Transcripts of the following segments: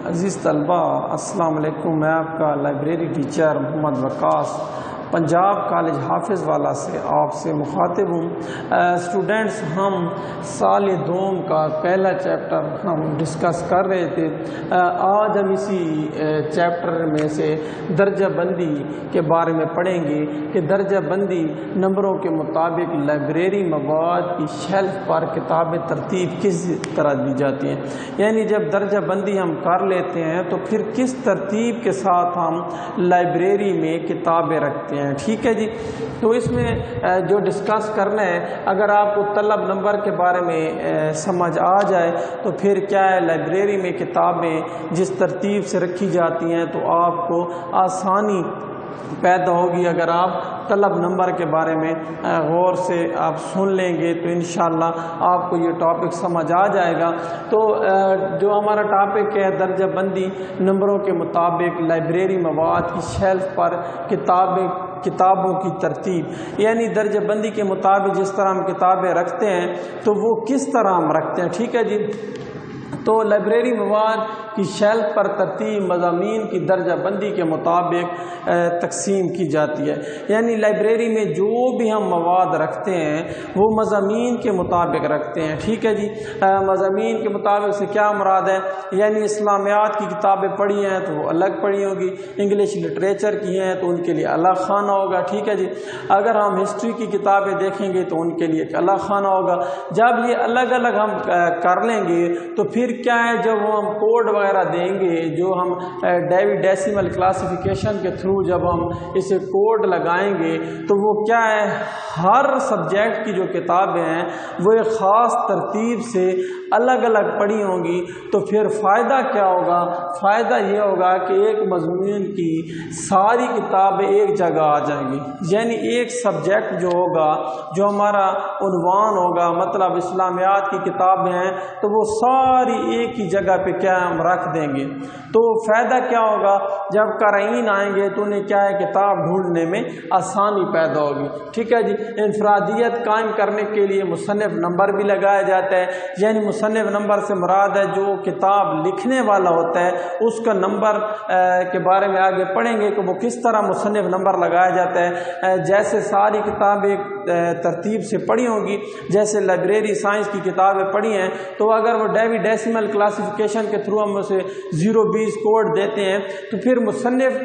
عزیز طلبہ السلام علیکم، میں آپ کا لائبریری ٹیچر محمد وقاص پنجاب کالج حافظ والا سے آپ سے مخاطب ہوں۔ اسٹوڈنٹس، ہم سال دوم کا پہلا چیپٹر ہم ڈسکس کر رہے تھے۔ آج ہم اسی چیپٹر میں سے درجہ بندی کے بارے میں پڑھیں گے کہ درجہ بندی نمبروں کے مطابق لائبریری مواد کی شیلف پر کتابیں ترتیب کس طرح دی جاتی ہیں، یعنی جب درجہ بندی ہم کر لیتے ہیں تو پھر کس ترتیب کے ساتھ ہم لائبریری میں کتابیں رکھتے ہیں۔ ٹھیک ہے جی، تو اس میں جو ڈسکس کرنا ہے، اگر آپ کو طلب نمبر کے بارے میں سمجھ آ جائے تو پھر کیا ہے، لائبریری میں کتابیں جس ترتیب سے رکھی جاتی ہیں تو آپ کو آسانی پیدا ہوگی۔ اگر آپ طلب نمبر کے بارے میں غور سے آپ سن لیں گے تو انشاءاللہ آپ کو یہ ٹاپک سمجھ آ جائے گا۔ تو جو ہمارا ٹاپک ہے درجہ بندی نمبروں کے مطابق لائبریری مواد کی شیلف پر کتابوں کی ترتیب، یعنی درجہ بندی کے مطابق جس طرح ہم کتابیں رکھتے ہیں تو وہ کس طرح ہم رکھتے ہیں۔ ٹھیک ہے جی، تو لائبریری مواد کی شیلف پر ترتیب مضامین کی درجہ بندی کے مطابق تقسیم کی جاتی ہے، یعنی لائبریری میں جو بھی ہم مواد رکھتے ہیں وہ مضامین کے مطابق رکھتے ہیں۔ ٹھیک ہے جی، مضامین کے مطابق سے کیا مراد ہے، یعنی اسلامیات کی کتابیں پڑھی ہیں تو وہ الگ پڑھی ہوگی، انگلش لٹریچر کی ہیں تو ان کے لیے الگ خانہ ہوگا۔ ٹھیک ہے جی، اگر ہم ہسٹری کی کتابیں دیکھیں گے تو ان کے لیے ایک الگ خانہ ہوگا۔ جب یہ الگ الگ ہم کر لیں گے تو پھر کیا ہے، جب ہم کوڈ وغیرہ دیں گے، جو ہم ڈیوی ڈیسیمل کلاسیفیکیشن کے تھرو جب ہم اسے کوڈ لگائیں گے تو وہ کیا ہے، ہر سبجیکٹ کی جو کتابیں ہیں وہ ایک خاص ترتیب سے الگ الگ پڑھی ہوں گی۔ تو پھر فائدہ کیا ہوگا، فائدہ یہ ہوگا کہ ایک مضمون کی ساری کتابیں ایک جگہ آ جائیں گی، یعنی ایک سبجیکٹ جو ہوگا، جو ہمارا عنوان ہوگا، مطلب اسلامیات کی کتابیں ہیں تو وہ ساری ایک ہی جگہ پہ کیا ہم رکھ دیں گے۔ تو فائدہ کیا ہوگا، جب قارئین آئیں گے تو انہیں کیا ہے، کتاب ڈھونڈنے میں آسانی پیدا ہوگی۔ ٹھیک ہے جی، انفرادیت قائم کرنے کے لیے مصنف نمبر بھی لگایا جاتا ہے، یعنی مصنف نمبر سے مراد ہے جو کتاب لکھنے والا ہوتا ہے اس کا نمبر کے بارے میں آگے پڑھیں گے کہ وہ کس طرح مصنف نمبر لگایا جاتا ہے۔ جیسے ساری کتابیں ترتیب سے پڑھی ہوں گی، جیسے لائبریری سائنس کی کتابیں پڑھی ہیں تو اگر وہ ڈیوی ڈیسیمل کلاسیفیکیشن کے تھرو ہم اسے 0-20 کوڈ دیتے ہیں تو پھر مصنف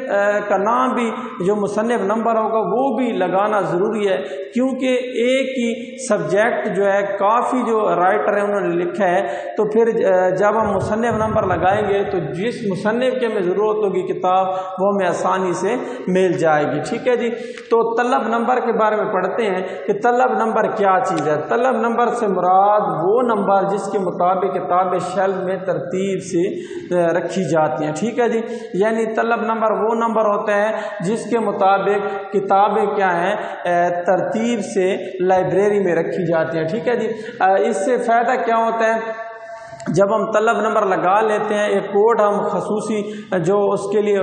کا نام بھی، جو مصنف نمبر ہوگا وہ بھی لگانا ضروری ہے، کیونکہ ایک ہی سبجیکٹ جو ہے کافی جو رائٹر ہیں انہوں نے لکھا ہے، تو پھر جب ہم مصنف نمبر لگائیں گے تو جس مصنف کے ہمیں ضرورت ہوگی کتاب وہ ہمیں آسانی سے مل جائے گی۔ ٹھیک ہے جی، تو طلب نمبر کے بارے میں پڑھتے ہیں کہ طلب نمبر کیا چیز ہے۔ طلب نمبر سے مراد وہ نمبر جس کے مطابق کتابیں شیلف میں ترتیب سے رکھی جاتی ہیں۔ ٹھیک ہے جی، یعنی طلب نمبر وہ نمبر ہوتا ہے جس کے مطابق کتابیں کیا ہیں، ترتیب سے لائبریری میں رکھی جاتی ہیں۔ ٹھیک ہے جی، اس سے فائدہ کیا ہوتا ہے، جب ہم طلب نمبر لگا لیتے ہیں، ایک کوڈ ہم خصوصی جو اس کے لیے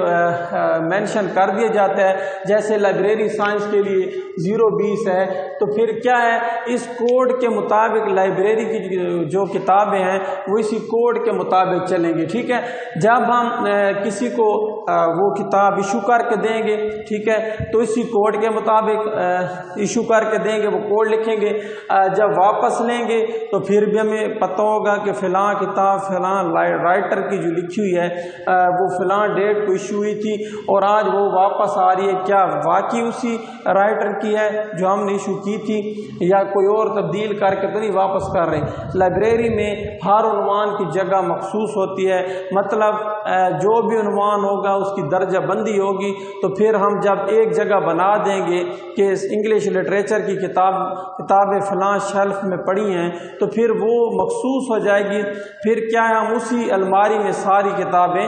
مینشن کر دیا جاتا ہے، جیسے لائبریری سائنس کے لیے 0-20 ہے، تو پھر کیا ہے، اس کوڈ کے مطابق لائبریری کی جو کتابیں ہیں وہ اسی کوڈ کے مطابق چلیں گی۔ ٹھیک ہے، جب ہم کسی کو وہ کتاب ایشو کر کے دیں گے، ٹھیک ہے، تو اسی کوڈ کے مطابق ایشو کر کے دیں گے، وہ کوڈ لکھیں گے۔ جب واپس لیں گے تو پھر بھی ہمیں پتہ ہوگا کہ فلاں کتاب فلاں رائٹر کی جو لکھی ہوئی ہے وہ فلاں ڈیٹ کو ایشو ہوئی تھی اور آج وہ واپس آ رہی ہے، کیا واقعی اسی رائٹر کی ہے جو ہم نے ایشو کی تھی یا کوئی اور تبدیل کر کے تو نہیں واپس کر رہے۔ لائبریری میں ہر عنوان کی جگہ مخصوص ہوتی ہے، مطلب جو بھی عنوان ہوگا اس کی درجہ بندی ہوگی، تو پھر ہم جب ایک جگہ بنا دیں گے کہ انگلش لٹریچر کی کتابیں فلاں شیلف میں پڑھی ہیں تو پھر وہ مخصوص ہو جائے گی۔ پھر کیا ہے، ہم اسی الماری میں ساری کتابیں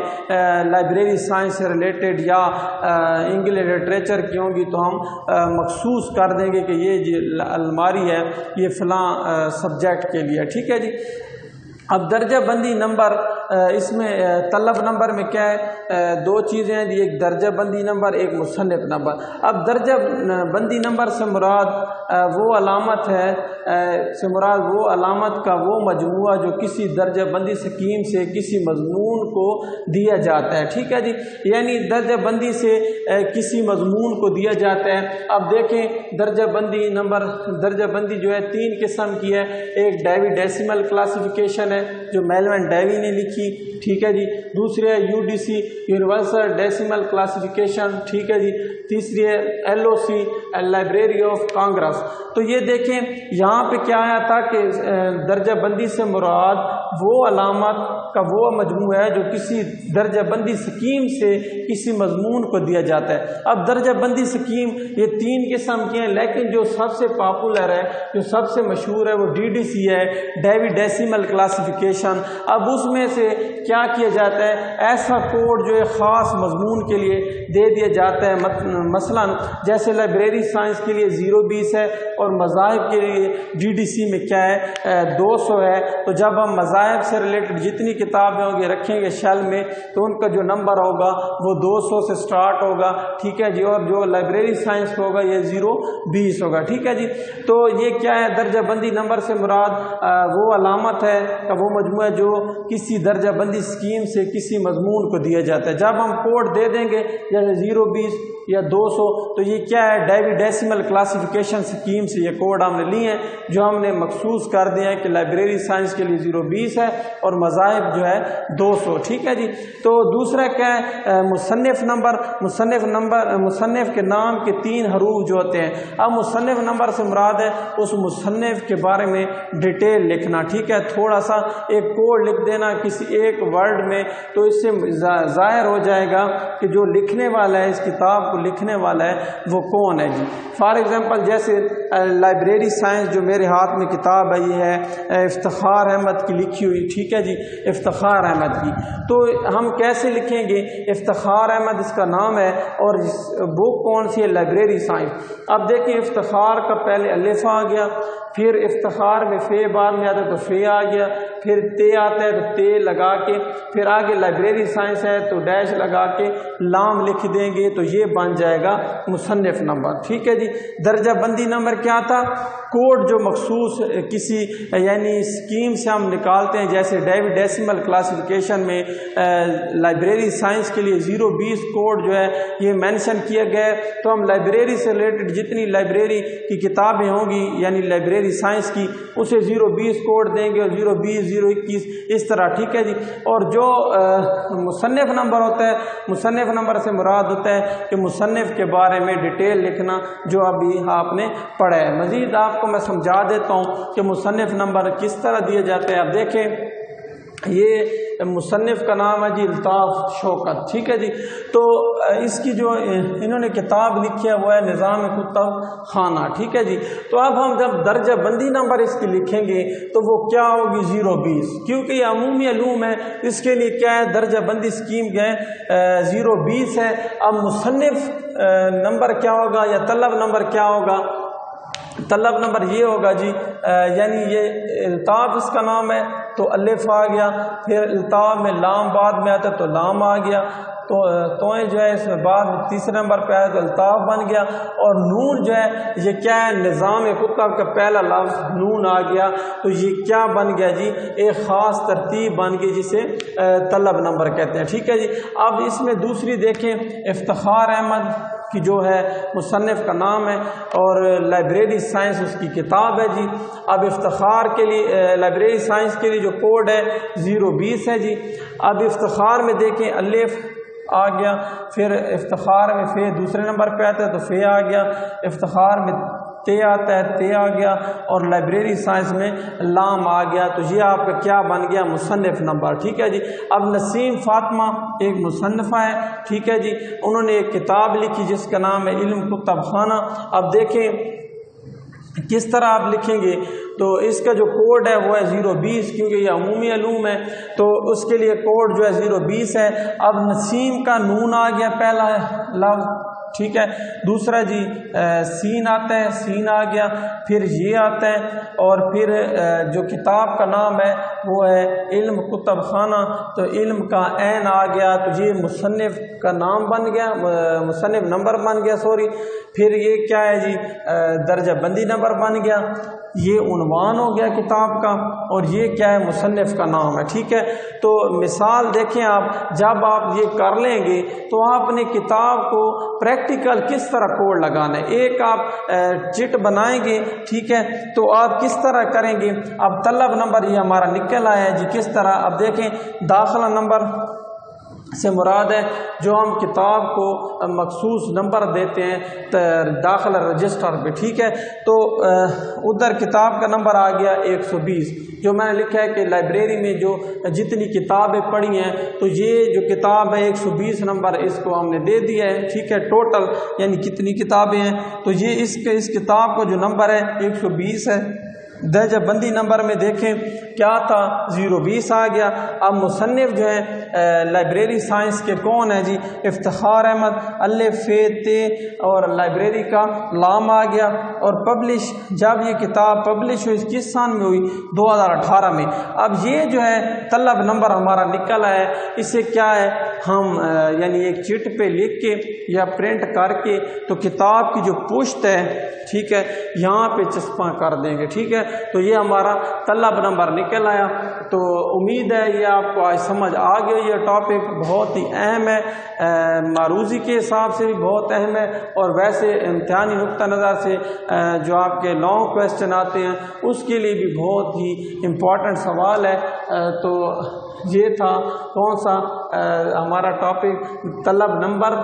لائبریری سائنس سے ریلیٹڈ یا انگلش لٹریچر کی ہوں گی تو ہم مخصوص کر دیں گے کہ یہ جو الماری ہے یہ فلاں سبجیکٹ کے لیے۔ ٹھیک ہے جی، اب درجہ بندی نمبر اس میں طلب نمبر میں کیا ہے، دو چیزیں ہیں جی، ایک درجہ بندی نمبر، ایک مصنف نمبر۔ اب درجہ بندی نمبر سے مراد وہ علامت ہے، سے مراد وہ علامت کا وہ مجموعہ جو کسی درجہ بندی اسکیم سے کسی مضمون کو دیا جاتا ہے، ٹھیک ہے جی، یعنی درجہ بندی سے کسی مضمون کو دیا جاتا ہے۔ اب دیکھیں درجہ بندی نمبر، درجہ بندی جو ہے 3 قسم کی ہے، ایک ڈیوی ڈیسیمل کلاسیفیکیشن ہے جو میلون ڈیوی نے لکھی، ٹھیک ہے جی، دوسری ہے UDC یونیورسل ڈیسیمل کلاسیفیکیشن، ٹھیک ہے جی، تیسری ہے LOC لائبریری آف کانگریس۔ تو یہ دیکھیں یہاں پہ کیا آیا تھا کہ درجہ بندی سے مراد وہ علامت کا وہ مجموعہ ہے جو کسی درجہ بندی اسکیم سے کسی مضمون کو دیا جاتا ہے۔ اب درجہ بندی اسکیم یہ 3 قسم کی ہیں، لیکن جو سب سے پاپولر ہے، جو سب سے مشہور ہے، وہ DDC ہے، ڈیوی ڈیسیمل کلاسیفیکیشن۔ اب اس میں سے کیا کیا جاتا ہے، ایسا کوڈ جو ایک خاص مضمون کے لیے دے دیا جاتا ہے، مثلا جیسے لائبریری سائنس کے لیے 020 ہے اور مذاہب کے لیے DDC میں کیا ہے 200 ہے۔ تو جب ہم مذاہب سے ریلیٹڈ جتنی کتابیں ہوں گے رکھیں گے شیل میں، تو ان کا جو نمبر ہوگا وہ 200 سے سٹارٹ ہوگا، ٹھیک ہے جی، اور جو لائبریری سائنس ہوگا یہ 020 ہوگا، ٹھیک ہے جی۔ تو یہ کیا ہے، درجہ بندی نمبر سے مراد وہ علامت ہے کا وہ مجموعہ جو کسی درجہ بندی اسکیم سے کسی مضمون کو دیا جاتا ہے۔ جب ہم کوڈ دے دیں گے جیسے 020 یا 200، تو یہ کیا ہے، ڈیوی ڈیسیمل کلاسیفیکیشن اسکیم سے یہ کوڈ ہم نے لیے ہیں، جو ہم نے مخصوص کر دیا ہے کہ لائبریری سائنس کے لیے 020 ہے اور مذاہب جو ہے 200، ٹھیک ہے جی۔ تو دوسرا کیا ہے، مصنف نمبر۔ مصنف کے نام کے 3 حروف جو ہوتے ہیں۔ اب مصنف نمبر سے مراد ہے اس مصنف کے بارے میں ڈیٹیل لکھنا، ٹھیک ہے، تھوڑا سا ایک کوڈ لکھ دینا کسی ایک ورڈ میں، تو اس سے ظاہر ہو جائے گا کہ جو لکھنے والا ہے، اس کتاب کو لکھنے والا ہے وہ کون ہے جی۔ فار ایگزامپل جیسے لائبریری سائنس جو میرے ہاتھ میں کتاب ہے، یہ ہے افتخار احمد کی لکھی ہوئی، ٹھیک ہے جی، افتخار احمد کی۔ تو ہم کیسے لکھیں گے، افتخار احمد اس کا نام ہے اور بک کون سی ہے، لائبریری سائنس۔ اب دیکھیں افتخار کا پہلے الف آ گیا، پھر افتخار میں فے بعد میں آتا ہے تو فے آ گیا، پھر تے آتا ہے تو تے لگا کے، پھر آگے لائبریری سائنس ہے تو ڈیش لگا کے لام لکھ دیں گے، تو یہ بن جائے گا مصنف نمبر، ٹھیک ہے جی۔ درجہ بندی نمبر کیا تھا، کوڈ جو مخصوص کسی یعنی اسکیم سے ہم نکالتے ہیں، جیسے ڈیوی ڈیسیمل کلاسیفیکیشن میں لائبریری سائنس کے لیے 020 کوڈ جو ہے یہ مینشن کیا گیا ہے، تو ہم لائبریری سے ریلیٹڈ جتنی لائبریری کی کتابیں ہوں گی یعنی لائبریری سائنس کی، اسے 020 کوڈ دیں گے اور 020 021 اس طرح، ٹھیک ہے جی۔ اور جو مصنف نمبر ہوتا ہے، مصنف نمبر سے مراد ہوتا ہے کہ مصنف کے بارے میں ڈیٹیل لکھنا جو ابھی آپ نے پڑھا ہے۔ مزید آپ کو میں سمجھا دیتا ہوں کہ مصنف نمبر کس طرح دیا جاتا ہے۔ اب دیکھیں یہ مصنف کا نام ہے جی الطاف شوکت، ٹھیک ہے جی۔ تو اس کی جو انہوں نے کتاب لکھی ہے وہ ہے نظام کتب خانہ، ٹھیک ہے جی۔ تو اب ہم جب درجہ بندی نمبر اس کی لکھیں گے تو وہ کیا ہوگی 020، کیونکہ یہ عمومی علوم ہے، اس کے لیے کیا ہے درجہ بندی اسکیم گئے 020 ہے۔ اب مصنف نمبر کیا ہوگا یا طلب نمبر کیا ہوگا، طلب نمبر یہ ہوگا جی، یعنی یہ الطاف اس کا نام ہے تو الف آ گیا، پھر الطاف میں لام بعد میں آتا ہے تو لام آ گیا، تو توئیں جو ہے اس میں بعد میں تیسرے نمبر پہ آیا تو الطاف بن گیا، اور نون جو ہے یہ کیا ہے نظام کتب کا پہلا لفظ نون آ گیا، تو یہ کیا بن گیا جی ایک خاص ترتیب بن گئی جسے طلب نمبر کہتے ہیں، ٹھیک ہے جی۔ اب اس میں دوسری دیکھیں افتخار احمد کی جو ہے مصنف کا نام ہے اور لائبریری سائنس اس کی کتاب ہے جی۔ اب افتخار کے لیے لائبریری سائنس کے لیے جو کوڈ ہے 020 ہے جی۔ اب افتخار میں دیکھیں الف آ گیا، پھر افتخار میں فے دوسرے نمبر پہ آتا ہے تو فے آ گیا، افتخار میں تے آتا ہے تے آ گیا، اور لائبریری سائنس میں لام آ گیا، تو یہ آپ کا کیا بن گیا مصنف نمبر، ٹھیک ہے جی۔ اب نسیم فاطمہ ایک مصنفہ ہے، ٹھیک ہے جی، انہوں نے ایک کتاب لکھی جس کا نام ہے علم کتب خانہ۔ اب دیکھیں کس طرح آپ لکھیں گے، تو اس کا جو کوڈ ہے وہ ہے 020، کیونکہ یہ عمومی علوم ہے تو اس کے لیے کوڈ جو ہے 020 ہے۔ اب نسیم کا نون آ گیا پہلا لفظ، ٹھیک ہے۔ دوسرا جی سین آتا ہے، سین آ گیا، پھر یہ آتا ہے، اور پھر جو کتاب کا نام ہے وہ ہے علم کتب خانہ، تو علم کا عین آ گیا، تو یہ مصنف کا نام بن گیا، مصنف نمبر بن گیا سوری۔ پھر یہ کیا ہے جی درجہ بندی نمبر بن گیا، یہ عنوان ہو گیا کتاب کا، اور یہ کیا ہے مصنف کا نام ہے، ٹھیک ہے۔ تو مثال دیکھیں آپ، جب آپ یہ کر لیں گے تو آپ نے کتاب کو پریکٹیکل کس طرح کوڈ لگانا ہے، ایک آپ چٹ بنائیں گے، ٹھیک ہے، تو آپ کس طرح کریں گے۔ اب طلب نمبر یہ ہمارا نکل آیا ہے جی، کس طرح، اب دیکھیں داخلہ نمبر سے مراد ہے جو ہم کتاب کو مخصوص نمبر دیتے ہیں داخلہ رجسٹر پہ، ٹھیک ہے۔ تو ادھر کتاب کا نمبر آ گیا 120، جو میں نے لکھا ہے کہ لائبریری میں جو جتنی کتابیں پڑھی ہیں تو یہ جو کتاب ہے 120 نمبر اس کو ہم نے دے دیا ہے، ٹھیک ہے، ٹوٹل یعنی کتنی کتابیں ہیں، تو یہ اس کتاب کا جو نمبر ہے 120 ہے۔ درجہ بندی نمبر میں دیکھیں کیا تھا 020 آ گیا۔ اب مصنف جو ہے لائبریری سائنس کے کون ہے جی، افتخار احمد، الف تے اور لائبریری کا لام آ گیا، اور پبلش جب یہ کتاب پبلش ہوئی کس سال میں ہوئی، 2018 میں۔ اب یہ جو ہے طلب نمبر ہمارا نکل آیا ہے، اسے کیا ہے ہم یعنی ایک چٹ پہ لکھ کے یا پرنٹ کر کے تو کتاب کی جو پشت ہے، ٹھیک ہے، یہاں پہ چسپاں کر دیں گے، ٹھیک ہے۔ تو یہ ہمارا طلب نمبر نکل آیا۔ تو امید ہے یہ آپ کو آج سمجھ آ گیا، یہ ٹاپک بہت ہی اہم ہے، معروضی کے حساب سے بھی بہت اہم ہے، اور ویسے امتحانی نقطہ نظر سے جو آپ کے لانگ کویسچن آتے ہیں اس کے لیے بھی بہت ہی امپورٹنٹ سوال ہے۔ تو یہ تھا کون سا ہمارا ٹاپک، طلب نمبر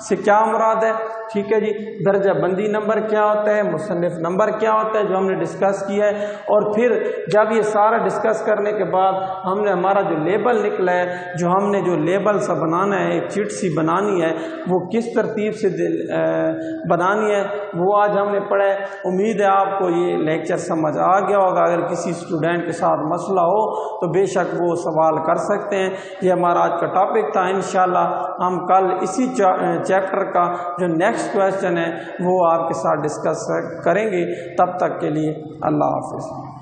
سے کیا مراد ہے، ٹھیک ہے جی، درجہ بندی نمبر کیا ہوتا ہے، مصنف نمبر کیا ہوتا ہے جو ہم نے ڈسکس کیا ہے، اور پھر جب یہ سارا ڈسکس کرنے کے بعد ہم نے ہمارا جو لیبل نکلا ہے، جو ہم نے جو لیبل سا بنانا ہے، ایک چٹ سی بنانی ہے، وہ کس ترتیب سے بنانی ہے وہ آج ہم نے پڑھا ہے۔ امید ہے آپ کو یہ لیکچر سمجھ آ گیا ہوگا۔ اگر کسی اسٹوڈنٹ کے ساتھ مسئلہ ہو تو بے شک وہ سوال کر سکتے ہیں۔ یہ ہمارا آج کا ٹاپک تھا، انشاءاللہ ہم کل اسی چیپٹر کا جو نیکسٹ کویسچن ہے وہ آپ کے ساتھ ڈسکس کریں گے۔ تب تک کے لیے اللہ حافظ۔